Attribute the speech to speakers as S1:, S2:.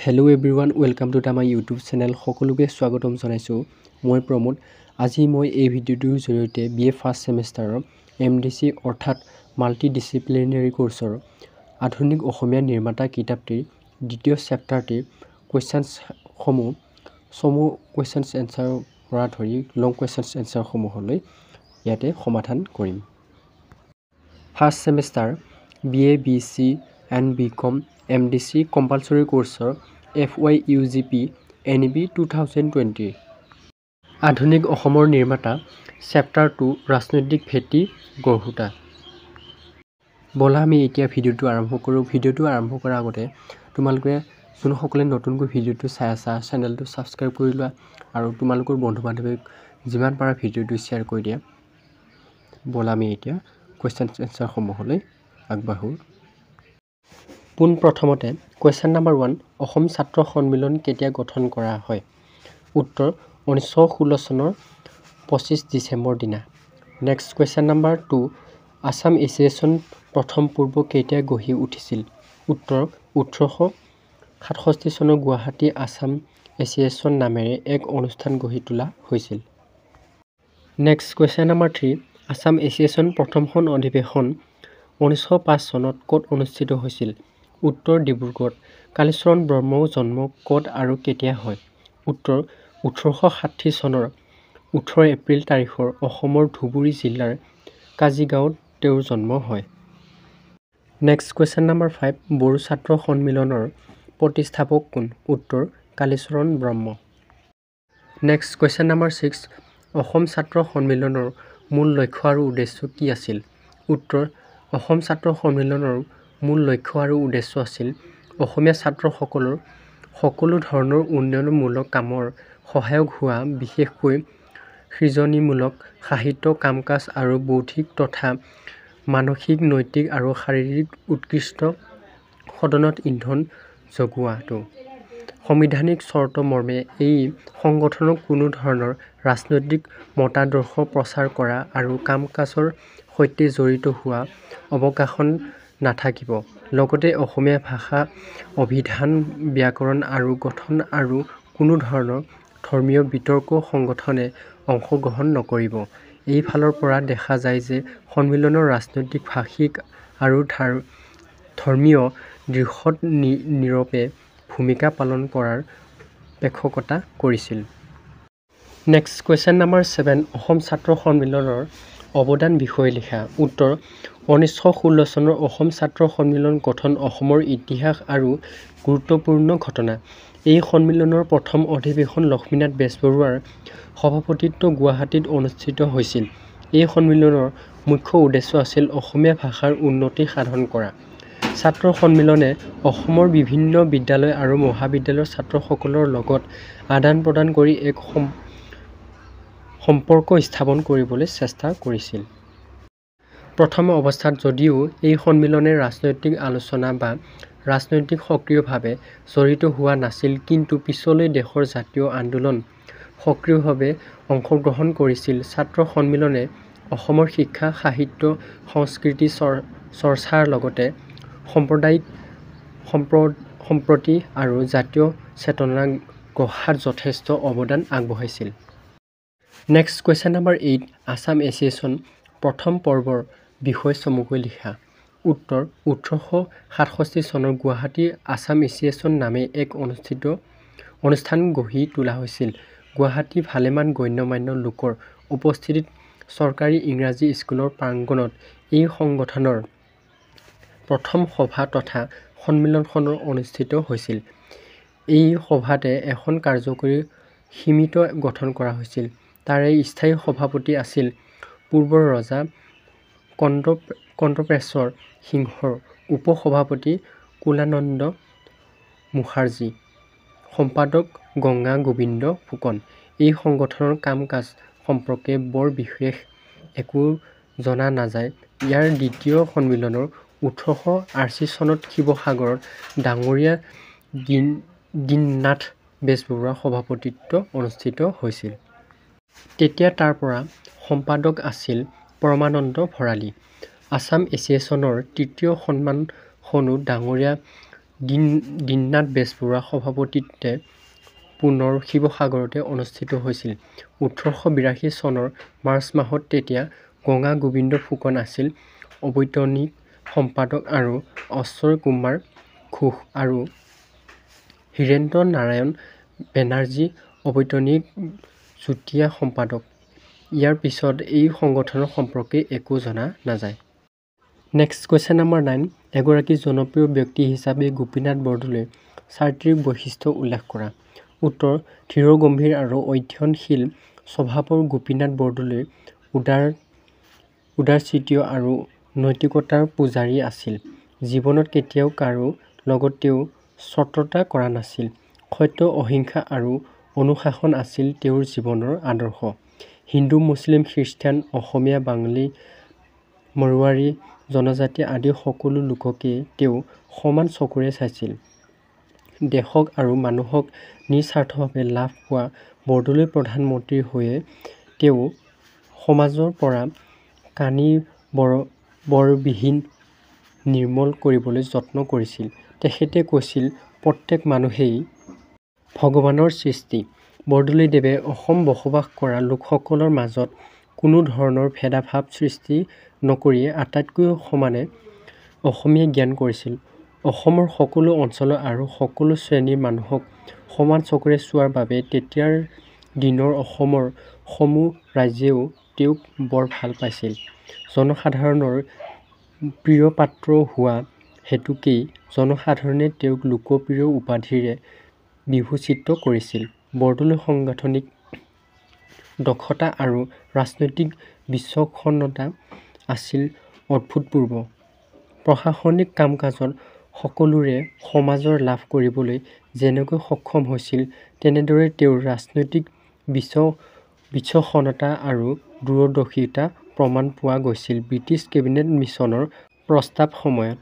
S1: Hello' everyone welcome to আমাৰ YouTube channel সকলোকে স্বাগতম জনাইছোঁ মই প্ৰমোদ আজি মই এই ভিডিঅ'টোৰ জৰিয়তে BA ফাৰ্ষ্ট ছেমিষ্টাৰৰ MDC অৰ্থাৎ মাল্টি ডিচিপ্লিনাৰী কোৰ্ছৰ আধুনিক অসমীয়া নিৰ্মাতা কিতাপটিৰ দ্বিতীয় চেপ্টাৰটিৰ কুৱেশ্যনসমূহ চমু কুৱেশ্যনছ এনচাৰৰ পৰা ধৰি লং কুৱেশ্যনছ এনচাৰসমূহলৈ ইয়াতে সমাধান কৰিম। First semester BA BC and BCom MDC compulsory কোৰ্ছৰ FYUGP NEB 2020 আধুনিক অসমৰ নিৰ্মাতা চেপ্টাৰ 2 ৰাজনৈতিক ভেটি গঢ়োতা। ব'লা আমি এতিয়া ভিডিঅ'টো আৰম্ভ কৰোঁ। ভিডিঅ'টো আৰম্ভ কৰাৰ আগতে তোমালোকে যোনসকলে নতুনকৈ ভিডিঅ'টো চাই আছা চেনেলটো ছাবস্ক্ৰাইব কৰি লোৱা আৰু তোমালোকৰ বন্ধু বান্ধৱীক যিমান পাৰা ভিডিঅ'টো শ্বেয়াৰ কৰি দিয়া। ব'লা আমি এতিয়া কুৱেশ্যন এনচাৰসমূহলৈ আগবাঢ়োঁ। পোনপ্ৰথমতে কুৱেশ্যন নম্বৰ 1 অসম ছাত্ৰ সন্মিলন কেতিয়া গঠন কৰা হয়? উত্তৰ 1916 চনৰ 25 ডিচেম্বৰ দিনা। Next question number 2 Assam association প্ৰথম পূৰ্ব কেতিয়া গঢ়ি উঠিছিল? উত্তৰ 1867 চনৰ গুৱাহাটী আছাম এছ'চিয়েশ্যন নামেৰে এক অনুষ্ঠান গঢ়ি তোলা হৈছিল। Next question number 3 Assam association প্ৰথমখন অধিৱেশন 1905 চনত ক'ত অনুষ্ঠিত হৈছিল? উত্তৰ ডিব্ৰুগড়ত। কালীচৰণ ব্ৰহ্মৰ জন্ম ক'ত আৰু কেতিয়া হয়? উত্তৰ 1860 চনৰ 18 এপ্ৰিল তাৰিখৰ অসমৰ ধুবুৰী জিলাৰ কাজিগাঁৱত তেওঁৰ জন্ম হয়। নেক্সট কুৱেশ্যন নম্বৰ 5 বড়ো ছাত্ৰ সন্মিলনৰ প্ৰতিষ্ঠাপক কোন? উত্তৰ কালীচৰণ ব্ৰহ্ম। নেক্সট কুৱেশ্যন নম্বৰ 6 অসম ছাত্ৰ সন্মিলনৰ মূল লক্ষ্য আৰু উদ্দেশ্য কি আছিল? উত্তৰ অসম ছাত্ৰ সন্মিলনৰ মূল লক্ষ্য আৰু উদ্দেশ্য আছিল অসমীয়া ছাত্ৰসকলৰ সকলো ধৰণৰ উন্নয়নমূলক কামৰ সহায়ক হোৱা, বিশেষকৈ সৃজনীমূলক সাহিত্য কাম-কাজ আৰু বৌদ্ধিক তথা মানসিক, নৈতিক আৰু শাৰীৰিক উৎকৃষ্ট সদনত ইন্ধন যোগোৱাটো। সাংবিধানিক চৰ্ত মৰ্মে এই সংগঠনক কোনো ধৰণৰ ৰাজনৈতিক মতাদৰ্শ প্ৰচাৰ কৰা আৰু কাম-কাজৰ সৈতে জড়িত হোৱা অৱকাশ নাথাকিব। লগতে অসমীয়া ভাষা, অভিধান, ব্যাকৰণ আৰু গঠন আৰু কোনো ধৰণৰ ধৰ্মীয় বিতৰ্ক সংগঠনে অংশগ্ৰহণ নকৰিব। এই ফালৰ পৰা দেখা যায় যে সন্মিলনৰ ৰাজনৈতিক, ভাষিক আৰু ধৰ্মীয় দিশত নীৰৱে ভূমিকা পালন কৰাৰ পোষকতা কৰিছিল। নেক্সট কুৱেশ্যন নম্বৰ 7 অসম ছাত্ৰ সন্মিলনৰ অৱদান বিষয়ে লিখা। উত্তৰ 1916 চনৰ অসম ছাত্ৰ সন্মিলন গঠন অসমৰ ইতিহাস আৰু গুৰুত্বপূৰ্ণ ঘটনা। এই সন্মিলনৰ প্ৰথম অধিৱেশন লক্ষ্মীনাথ বেজবৰুৱাৰ সভাপতিত্বত গুৱাহাটীত অনুষ্ঠিত হৈছিল। এই সন্মিলনৰ মুখ্য উদ্দেশ্য আছিল অসমীয়া ভাষাৰ উন্নতি সাধন কৰা। ছাত্ৰ সন্মিলনে অসমৰ বিভিন্ন বিদ্যালয় আৰু মহাবিদ্যালয়ৰ ছাত্ৰসকলৰ লগত আদান প্ৰদান কৰি এক সম্পৰ্ক স্থাপন কৰিবলৈ চেষ্টা কৰিছিল। প্ৰথম অৱস্থাত যদিও এই সন্মিলনে ৰাজনৈতিক আলোচনা বা ৰাজনৈতিক সক্ৰিয়ভাৱে জড়িত হোৱা নাছিল, কিন্তু পিছলৈ দেশৰ জাতীয় আন্দোলন সক্ৰিয়ভাৱে অংশগ্ৰহণ কৰিছিল। ছাত্ৰ সন্মিলনে অসমৰ শিক্ষা, সাহিত্য, সংস্কৃতি চৰ্চাৰ লগতে সাম্প্ৰদায়িক সম্প্ৰীতি আৰু জাতীয় চেতনা গঢ়াত যথেষ্ট অৱদান আগবঢ়াইছিল। Next question number 8 Assam association প্ৰথম পৰ্বৰ বিষয়ে চমুকৈ লিখা। উত্তৰ 1867 চনৰ গুৱাহাটী আছাম এছ'চিয়েশ্যন নামে এক অনুষ্ঠান গঢ়ি তোলা হৈছিল। গুৱাহাটী ভালেমান গণ্য-মান্য লোকৰ উপস্থিতিত চৰকাৰী ইংৰাজী স্কুলৰ প্ৰাংগণত এই সংগঠনৰ প্ৰথম সভা তথা সন্মিলনখন অনুষ্ঠিত হৈছিল। এই সভাতে এখন কাৰ্যকৰী সমিতি গঠন কৰা হৈছিল। তাৰে স্থায়ী সভাপতি আছিল পূৰ্বৰ ৰজা কণ্টপ্ৰেশ্বৰ সিংহৰ উপ-সভাপতি কুলানন্দ মুখাৰ্জী, সম্পাদক গংগা গোবিন্দ ফুকন। এই সংগঠনৰ কাম-কাজ সম্পৰ্কে বৰ বিশেষ একো জনা নাযায়। ইয়াৰ দ্বিতীয় সন্মিলন 1880 চনত শিৱসাগৰত ডাঙৰীয়া দীননাথ বেজবৰুৱাৰ সভাপতিত্বত অনুষ্ঠিত হৈছিল। তেতিয়া তাৰ পৰা সম্পাদক আছিল পৰমানন্দ ভৰালী। আছাম এছ'চিয়েশ্যনৰ তৃতীয় সন্মিলনখনো ডাঙৰীয়া দীননাথ বেজবৰুৱাৰ সভাপতিত্বে পুনৰ শিৱসাগৰতে অনুষ্ঠিত হৈছিল। 1882 চনৰ মাৰ্চ মাহত তেতিয়া গঙা গোবিন্দ ফুকন আছিল অবৈতনিক সম্পাদক আৰু অক্ষয় কুমাৰ ঘোষ আৰু হীৰেন্দ্ৰ নাৰায়ণ বেনাৰ্জী অবৈতনিক যুটীয়া সম্পাদক। ইয়াৰ পিছত এই সংগঠনৰ সম্পৰ্কে একো জনা নাযায়। নেক্সট কুৱেশ্যন নম্বৰ 9, এগৰাকী জনপ্ৰিয় ব্যক্তি হিচাপে গোপীনাথ বৰদলৈৰ চাৰিত্ৰিক বৈশিষ্ট্য উল্লেখ কৰা। উত্তৰ: ধীৰগম্ভীৰ আৰু অধ্যয়নশীল স্বভাৱৰ গোপীনাথ বৰদলৈ উদাৰচিত্ত আৰু নৈতিকতাৰ পূজাৰী আছিল। জীৱনত কেতিয়াও কাৰো লগত তেওঁ শত্ৰুতা কৰা নাছিল। সত্য, অহিংসা আৰু অনুশাসন আছিল তেওঁৰ জীৱনৰ আদৰ্শ। হিন্দু, মুছলিম, খ্ৰীষ্টিয়ান, অসমীয়া, বাঙালী, মাৰোৱাৰী, জনজাতি আদি সকলো লোককে তেওঁ সমান চকুৰে চাইছিল। দেশক আৰু মানুহক নিস্বাৰ্থভাৱে লাভ হোৱা বৰদলৈ প্ৰধানমন্ত্ৰী হৈয়ে তেওঁ সমাজৰ পৰা কানিবৰবিহীন নিৰ্মূল কৰিবলৈ যত্ন কৰিছিল। তেখেতে কৈছিল, প্ৰত্যেক মানুহেই ভগৱানৰ সৃষ্টি। বৰদলৈদেৱে অসম বসবাস কৰা লোকসকলৰ মাজত কোনো ধৰণৰ ভেদাভেদ সৃষ্টি নকৰিয়ে আটাইকে সমানে অসমীয়া জ্ঞান কৰিছিল। অসমৰ সকলো অঞ্চলৰ আৰু সকলো শ্ৰেণীৰ মানুহক সমান চকুৰে চোৱাৰ বাবে তেতিয়াৰ দিনৰ অসমৰ সমূহ ৰাইজেও তেওঁক বৰ ভাল পাইছিল। জনসাধাৰণৰ প্ৰিয়পাত্ৰ হোৱা হেতুকেই জনসাধাৰণে তেওঁক লোকপ্ৰিয় উপাধিৰে বিভূষিত কৰিছিল। বৰদলৈৰ সাংগঠনিক দক্ষতা আৰু ৰাজনৈতিক বিচক্ষণতা আছিল অভূতপূৰ্ব। প্ৰশাসনিক কাম-কাজত সকলোৰে সমাদৰ লাভ কৰিবলৈ যেনেকৈ সক্ষম হৈছিল, তেনেদৰে তেওঁৰ ৰাজনৈতিক বিচক্ষণতা আৰু দূৰদৰ্শিতাৰ প্ৰমাণ পোৱা গৈছিল ব্ৰিটিছ কেবিনেট মিছনৰ প্ৰস্তাৱ সময়ত।